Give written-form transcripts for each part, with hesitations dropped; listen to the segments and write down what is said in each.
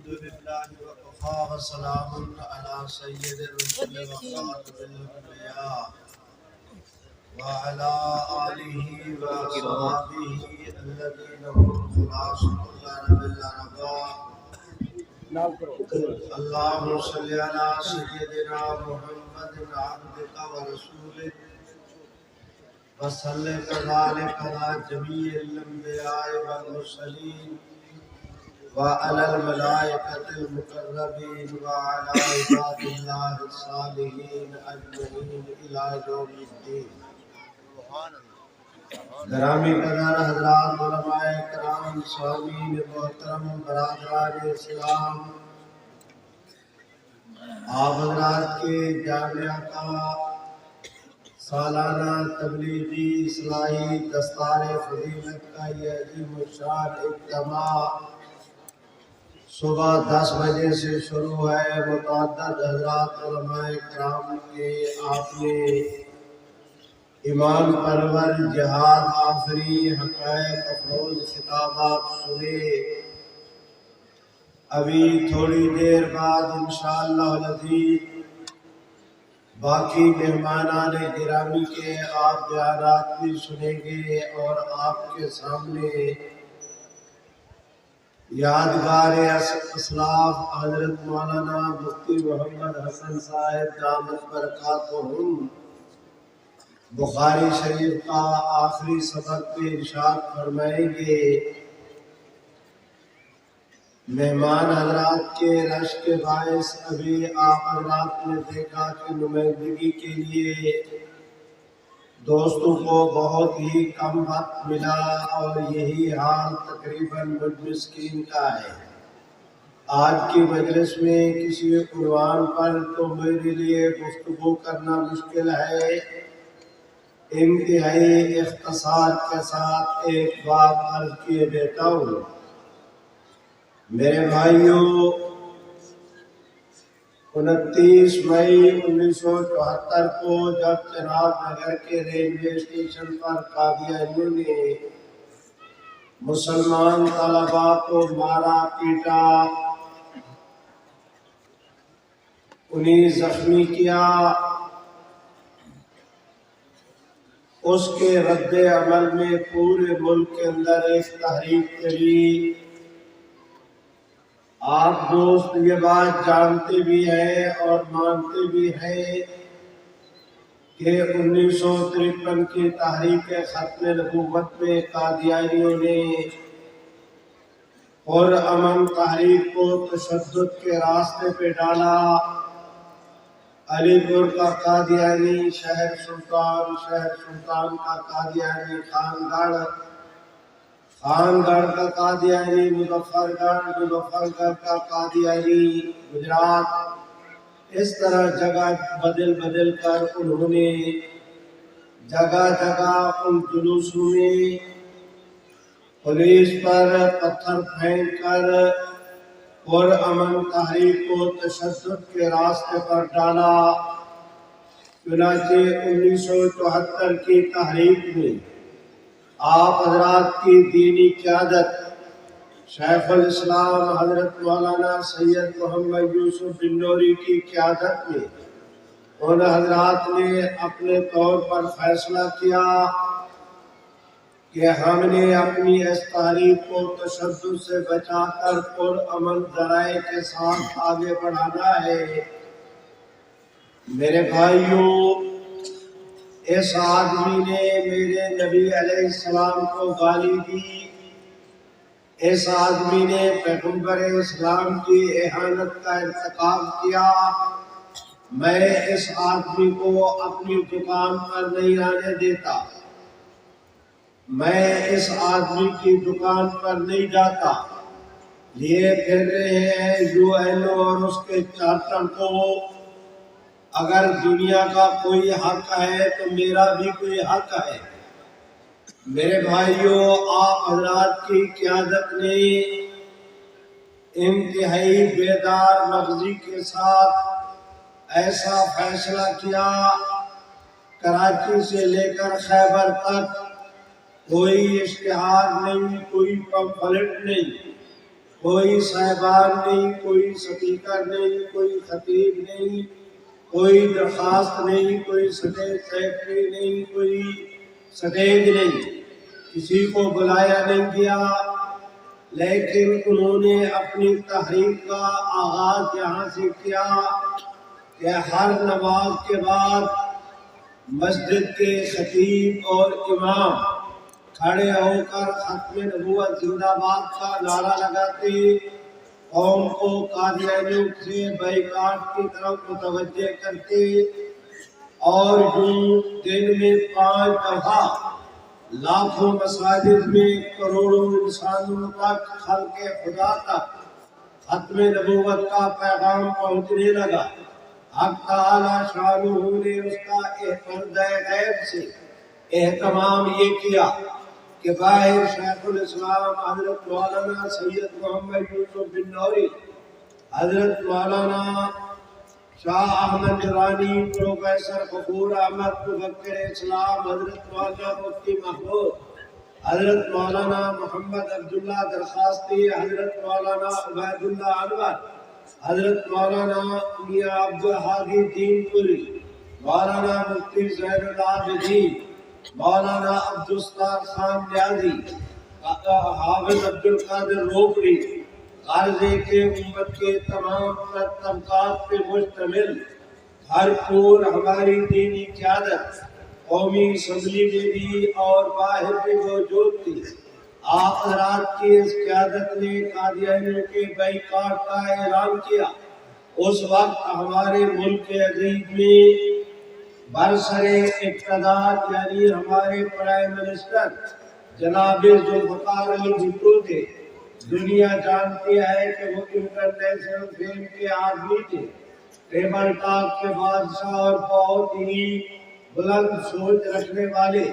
لله وكفى وسلام على سيد الرسل وخاتم الأنبياء وعلى آله وأصحابه الذين هم خلاصة الله بالعرباء. اللهم صل على سيدنا محمد عبدك ورسولك وسلم كذلك على جميع الأنبياء والمرسلين وعلى الملائكة المقربين وعلى عباد الله الصالحين أجمعين إلى يوم الدين. گرامی قدر حضرات علماء کرام سامعین محترم برادران اسلام، آپ حضرات کے جامعہ کا سالانہ تبلیغی اصلاحی دستار فضیلت کا یہ عظیم الشان اجتماع صبح 10 بجے سے شروع ہے. متعدد حضرات علماء کرام کے آپ نے ایمان پرور جہاد آفری حقائق افروز خطابات سنے. ابھی تھوڑی دیر بعد انشاءاللہ العزیز باقی مہمانان گرامی کے آپ بیانات بھی سنیں گے اور آپ کے سامنے یادگار اسلاف حضرت مولانا مفتی محمد حسن صاحب دامت برکاتہم بخاری شریف کا آخری سبق پہ ارشاد فرمائیں گے. مہمان حضرات کے رش کے باعث ابھی آپ حضرات نے دیکھا کہ نمائندگی کے لیے دوستوں کو بہت ہی کم وقت ملا اور یہی حال تقریباً مسکین کا ہے. آج کی مجلس میں کسی عنوان پر تو میرے لیے گفتگو کرنا مشکل ہے. انتہائی اختصار کے ساتھ ایک بات عرض کیے دیتا ہوں. میرے بھائیوں، 29 مئی 1974 کو جب چناب نگر کے ریلوے اسٹیشن پر قادیانیوں نے مسلمان طلباء کو مارا پیٹا، انہیں زخمی کیا، اس کے رد عمل میں پورے ملک کے اندر ایک تحریک چلی. آپ دوست یہ بات جانتے بھی ہیں اور مانتے بھی ہیں کہ 1953 کی تحریک ختم نبوت میں قادیانیوں نے پرامن تحریک کو تشدد کے راستے پہ ڈالا. علی پور کا قادیانی شہر سلطان کا قادیانی خان گڑھ کا قادیانی مظفر گڑھ کا قادیانی گجرات. اس طرح جگہ بدل کر انہوں نے جگہ ان جلوسوں میں پولیس پر پتھر پھینک کر پرامن تحریک کو تشدد کے راستے پر ڈالا. چنانچہ 1974 کی تحریک میں آپ حضرات کی دینی قیادت شیخ الاسلام حضرت مولانا سید محمد یوسف بن نوری کی قیادت میں ان حضرات نے اپنے طور پر فیصلہ کیا کہ ہم نے اپنی اس تحریک کو تشدد سے بچا کر پرامن ذرائع کے ساتھ آگے بڑھانا ہے. میرے بھائیوں، اس آدمی نے میرے نبی علیہ السلام کو گالی دی، اس آدمی نے پیغمبر اسلام کی اہانت کا ارتکاب کیا. میں اس آدمی کو اپنی دکان پر نہیں آنے دیتا، میں اس آدمی کی دکان پر نہیں جاتا. یہ پھر رہے ہیں UN اور اس کے چارٹر کو. اگر دنیا کا کوئی حق ہے تو میرا بھی کوئی حق ہے. میرے بھائیوں، آپ حضرات کی قیادت نے انتہائی بیدار مغزی کے ساتھ ایسا فیصلہ کیا، کراچی سے لے کر خیبر تک کوئی اشتہار نہیں، کوئی پمفلٹ نہیں. کوئی صاحبان نہیں، کوئی سپیکر نہیں، کوئی خطیب نہیں، کوئی درخواست نہیں، کوئی سٹیج سیکرٹری نہیں، کوئی سٹیج نہیں، کسی کو بلایا نہیں گیا، لیکن انہوں نے اپنی تحریک کا آغاز یہاں سے کیا کہ ہر نماز کے بعد مسجد کے خطیب اور امام کھڑے ہو کر ختم نبوت زندہ باد کا نعرہ لگاتے، قوم کو قادیانیوں سے بائیکاٹ کی طرف متوجہ کرتے، اور یوں دن میں 5 دفعہ لاکھوں مساجد میں کروڑوں انسانوں تک، خلق خدا تک ختم نبوت کا پیغام پہنچنے لگا۔ حق تعالی شانہ نے اس کا پردہ غیب سے اہتمام یہ کیا کہ باہر شیخ الاسلام حضرت مولانا سید محمد یوسف بن نوری، حضرت مولانا شاہ احمد درانی، پروفیسر غفور احمد مفکر اسلام، حضرت مولانا مفتی محمود، حضرت مولانا محمد عبداللہ درخواستی، حضرت مولانا عبید اللہ انور، حضرت مولانا میاں عبدالحادی دین پوری، مولانا مفتی زین العابدین، مولانا عبدالستار خان نیازی، حافظ عبدالقادر روکڑی، غرضے کے امت کے تمام طبقات پہ مشتمل بھرپور ہماری دینی قیادت قومی اسمبلی میں بھی اور باہر بھی موجود تھی۔ آپ حضرات کی اس قیادت نے قادیانیوں کے بائیکاٹ کا اعلان کیا۔ اس وقت ہمارے ملک عزیز میں برسر اقتدار یعنی ہمارے پرائم منسٹر جناب ذوالفقار علی بھٹو تھے۔ دنیا جانتی ہے کہ وہ انٹرنیشنل فیم کے آدمی تھے، ٹیبل ٹاک کے بادشاہ اور بہت ہی بلند سوچ رکھنے والے۔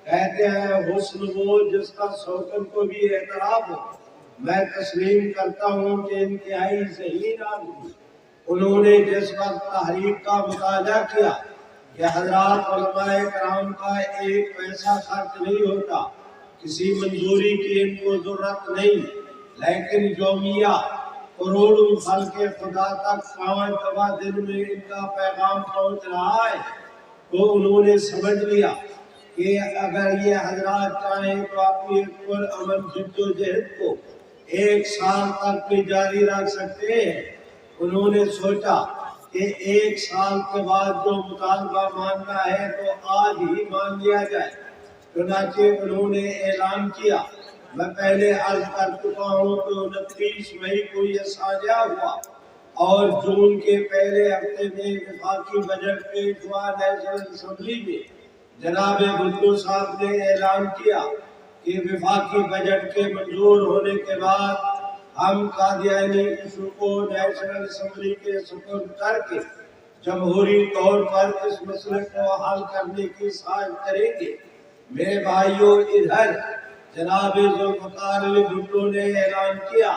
کہتے ہیں حسن وہ جس کا سوکن کو بھی اعتراف ہو۔ میں تسلیم کرتا ہوں کہ انتہائی ذہین آدمی۔ انہوں نے جس وقت تحریک کا مطالعہ کیا کہ حضرات علماء کرام کا ایک پیسہ خرچ نہیں ہوتا، کسی منظوری کی ان کو ضرورت نہیں، لیکن یومیہ کروڑوں خلق خدا تک 5 دفعہ دن میں ان کا پیغام پہنچ رہا ہے، تو انہوں نے سمجھ لیا کہ اگر یہ حضرات چاہیں تو اپنی پرامن جدوجہد کو 1 سال تک بھی جاری رکھ سکتے ہیں۔ انہوں نے سوچا کہ 1 سال کے بعد جو مطالبہ ماننا ہے تو آج ہی مان لیا جائے۔ چنانچہ انہوں نے اعلان کیا، میں پہلے عرض کر چکا ہوں کہ 29 مئی کو یہ ساجہ ہوا اور جون کے پہلے ہفتے میں وفاقی بجٹ پیش ہوا نیشنل اسمبلی میں۔ جناب بھٹو صاحب نے اعلان کیا کہ وفاقی بجٹ کے منظور ہونے کے بعد ہم قادیانی ایشو کو نیشنل اسمبلی کے سپرد کر کے جمہوری طور پر اس مسئلے کو حل کرنے کی سعی کریں گے۔ میرے بھائیوں، ادھر جناب ذوالفقار علی بھٹو نے اعلان کیا۔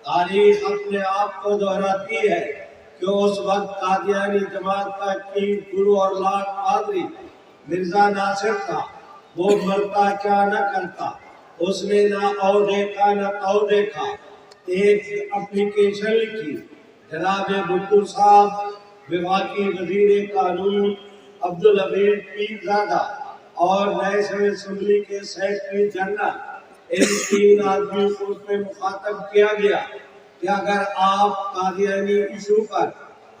تاریخ اپنے آپ کو دہراتی ہے کہ اس وقت قادیانی جماعت کا چیف گرو اور لاٹ پادری مرزا ناصر تھا۔ وہ مرتا کیا نہ کرتا، اس نے نہ او دیکھا نہ تو دیکھا۔ ایک اپلیکیشن لکھی، جناب بھٹو صاحب وفاقی وزیر قانون عبدالحمید پیرزادہ اور نیشنل اسمبلی کے سیکرٹری جنرل، ان 3 آدمیوں کو اس میں مخاطب کیا گیا کہ اگر آپ قادیانی ایشو پر،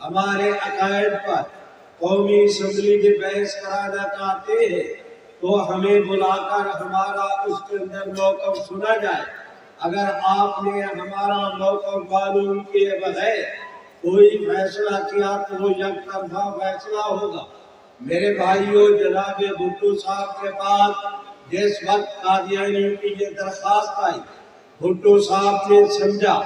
ہمارے عقائد پر قومی اسمبلی میں بحث کرانا چاہتے ہیں تو ہمیں بلا کر ہمارا اس کے اندر موقف سنا جائے۔ اگر آپ نے ہمارا موقف معلوم کیے بغیر کوئی فیصلہ کیا تو وہ یک طرفہ فیصلہ ہوگا۔ میرے بھائیوں، جناب بھٹو صاحب کے پاس جس وقت قادیانیوں کی یہ درخواست آئی، بھٹو صاحب نے سمجھا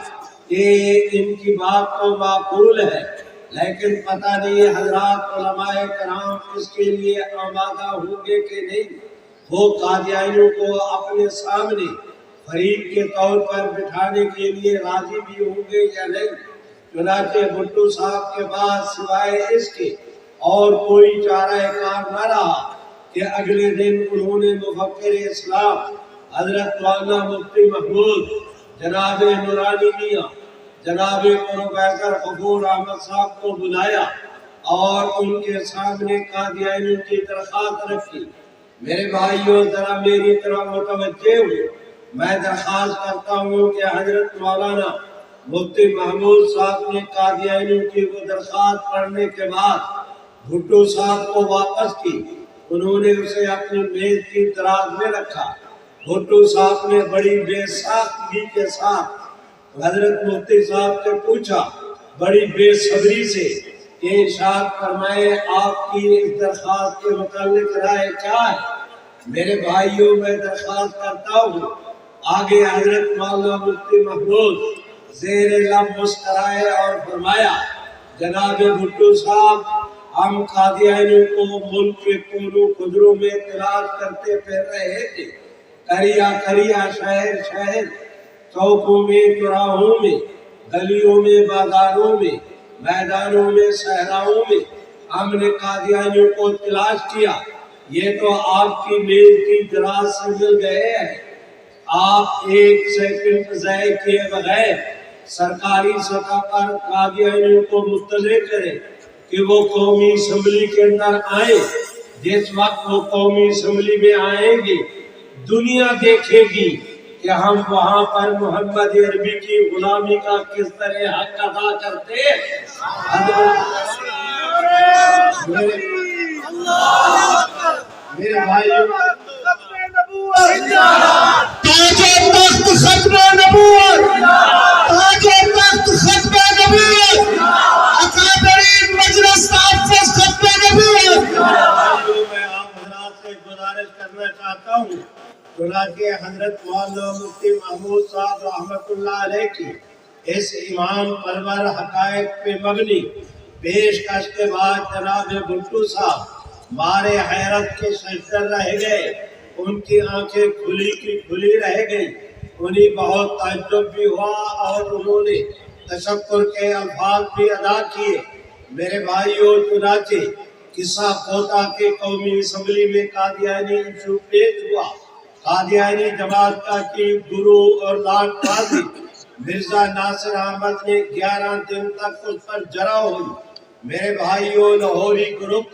کہ ان کی بات تو معقول ہے، لیکن پتہ نہیں حضرات علماء کرام اس کے لیے آمادہ ہوں گے کہ نہیں، وہ قادیانیوں کو اپنے سامنے فریق کے طور پر بٹھانے کے لیے راضی بھی ہوں گے یا نہیں۔ چنانچہ بھٹو صاحب کے پاس سوائے اس کے اور کوئی چارہ کار نہ رہا کہ اگلے دن انہوں نے مفکر اسلام حضرت مولانا مفتی محمود جناب نورانی میاں جناب پروفیسر غفور احمد صاحب کو بلایا اور ان کے سامنے قادیانیوں کی درخواست رکھی۔ میرے بھائیوں ذرا میری طرف متوجہ ہو، میں درخواست کرتا ہوں کہ حضرت مولانا مفتی محمود صاحب نے قادیانیوں کی وہ درخواست پڑھنے کے بعد بھٹو صاحب کو واپس کی، انہوں نے اسے اپنی میز کی دراز میں رکھا۔ بھٹو صاحب نے بڑی بے ساختگی کے ساتھ حضرت مفتی صاحب سے پوچھا، بڑی بے صبری سے، کہ ارشاد فرمائے آپ کی اس درخواست کے متعلق رائے کیا ہے؟ میرے بھائیوں میں درخواست کرتا ہوں، آگے حضرت مولانا مفتی محمود زیر لب مسکرائے اور فرمایا، جناب بھٹو صاحب، ہم قادیانیوں کو ملک کے کونوں قدروں میں تلاش کرتے پھر رہے تھے، کریا کریا شہر شہر، چوکوں میں چوراہوں میں، گلیوں میں بازاروں میں، میدانوں میں صحراؤں میں ہم نے قادیانیوں کو تلاش کیا، یہ تو آپ کی میز کی دراز سے مل گئے ہیں۔ آپ ایک سیکنڈ ضائع کیے بغیر سرکاری سطح پر قادیانیوں کو مطلع کریں کہ وہ قومی اسمبلی کے اندر آئیں۔ جس وقت وہ قومی اسمبلی میں آئیں گے، دنیا دیکھے گی کہ ہم وہاں پر محمد عربی کی غلامی کا کس طرح حق ادا کرتے ہیں۔ میرے بھائیوں، تاج و تخت ختم نبوت، تاج و تخت ختم نبوت، اکابرین مجلس تحفظ ختم نبوت۔ میں آپ حضرات سے گزارش کرنا چاہتا ہوں، چنانچہ حضرت مولانا مفتی محمود صاحب رحمت اللہ علیہ کی اس امام پرور حقائق پہ مبنی پیشکش کے بعد جناب بھٹو صاحب مارے حیرت کے سجدہ رہ گئے، ان کی آنکھیں کھلی کی کھلی رہ گئی، انہیں بہت تعجب بھی ہوا اور انہوں نے تشکر کے الفاظ بھی ادا کیے۔ میرے بھائیوں، چنانچہ قصہ کوتا کے قومی اسمبلی میں قادیانی ایشو پیش ہوا۔ قادیانی جماعت کا چیف گرو اور لاٹ قاضی مرزا ناصر احمد نے 11 دن تک اس پر جرا ہوئی۔ میرے بھائیوں، لاہوری گروپ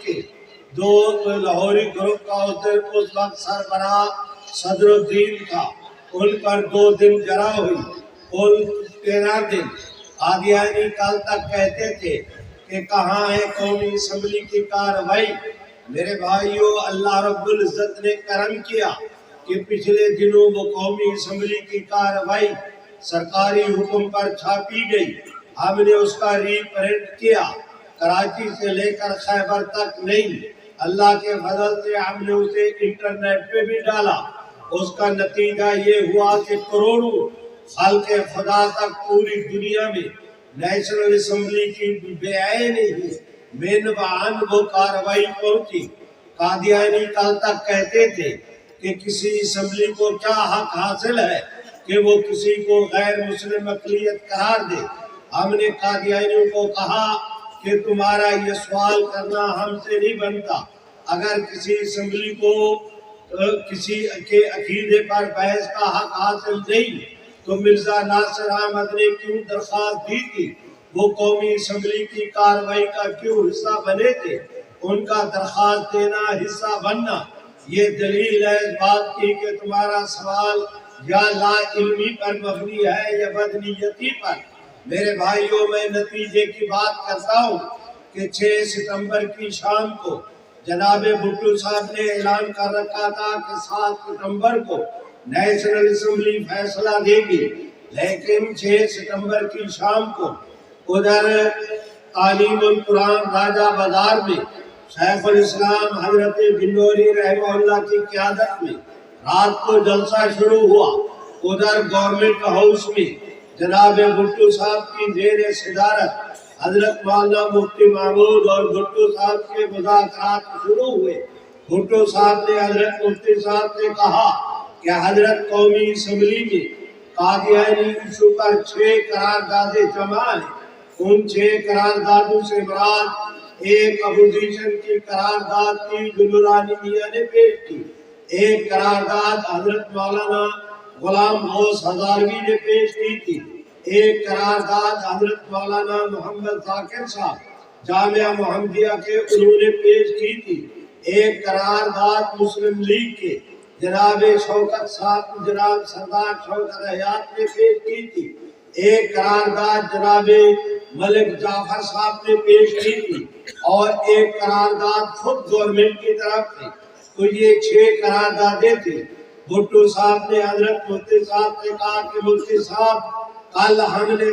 کا اس وقت سربراہ صدر الدین تھا، ان پر 2 دن جرا ہوئی، کل 13 دن۔ قادیانی کل تک کہتے تھے کہ کہاں ہے قومی اسمبلی کی کارروائی۔ میرے بھائیوں، اللہ رب العزت نے کرم کیا کہ پچھلے دنوں وہ قومی اسمبلی کی کارروائی سرکاری حکم پر چھاپی گئی، ہم نے اس کا ری پرنٹ کیا، کراچی سے لے کر خیبر تک نہیں، اللہ کے فضل سے ہم نے اسے انٹرنیٹ پہ بھی ڈالا۔ اس کا نتیجہ یہ ہوا کہ کروڑوں خلق خدا تک پوری دنیا میں نیشنل اسمبلی کی بے عینی من بعن وہ کارروائی پہنچی۔ قادیانی کل تک کہتے تھے کہ کسی اسمبلی کو کیا حق حاصل ہے کہ وہ کسی کو غیر مسلم اقلیت قرار دے۔ ہم نے قادیانیوں کو کہا کہ تمہارا یہ سوال کرنا ہم سے نہیں بنتا، اگر کسی اسمبلی کو کسی کے عقیدے پر بحث کا حق حاصل نہیں تو مرزا ناصر احمد نے کیوں درخواست دی تھی، وہ قومی اسمبلی کی کارروائی کا کیوں حصہ بنے تھے، ان کا درخواست دینا، حصہ بننا، یہ دلیل ہے اس بات کی کہ تمہارا سوال یا لا علمی پر مبنی ہے یا بدنیتی پر۔ میرے بھائیوں، میں نتیجے کی بات کرتا ہوں کہ 6 ستمبر کی شام کو جناب بھٹو صاحب نے اعلان کر رکھا تھا کہ 7 ستمبر کو نیشنل اسمبلی فیصلہ دے گی، لیکن 6 ستمبر کی شام کو ادھر تعلیم القرآن راجہ بازار میں شیخ الاسلام حضرت بنوری رحمہ اللہ کی قیادت میں رات کو جلسہ شروع ہوا۔ ادھر گورنمنٹ ہاؤس میں جناب بھٹو صاحب کی زیر صدارت حضرت مولانا مفتی محمود اور بھٹو صاحب کے مذاکرات شروع ہوئے۔ بھٹو صاحب نے حضرت مفتی صاحب سے کہا کہ حضرت قومی اسمبلی میں قادیانی ایشو پر 6 قراردادیں جمع ہیں، ان 6 قراردادوں سے مراد ایک اپوزیشن کی قرارداد کی نورانی میاں نے پیش کی، ایک قرارداد حضرت مولانا غلام غوث ہزاروی نے پیش کی تھی۔ ایک قرارداد حضرت مولانا محمد ذاکر صاحب جامعہ محمدیہ کے انہوں نے پیش کی تھی۔ ایک قرارداد مسلم لیگ کے جناب شوکت صاحب، جناب سردار شوکت حیات نے پیش کی تھی۔ ایک قرارداد جناب ملک جعفر صاحب نے پیش کی تھی، اور ایک قرارداد خود گورنمنٹ کی طرف سے۔ تو یہ 6 قراردادیں تھیں۔ بھٹو صاحب نے حضرت مفتی صاحب سے کہا کہ مفتی صاحب کل ہم نے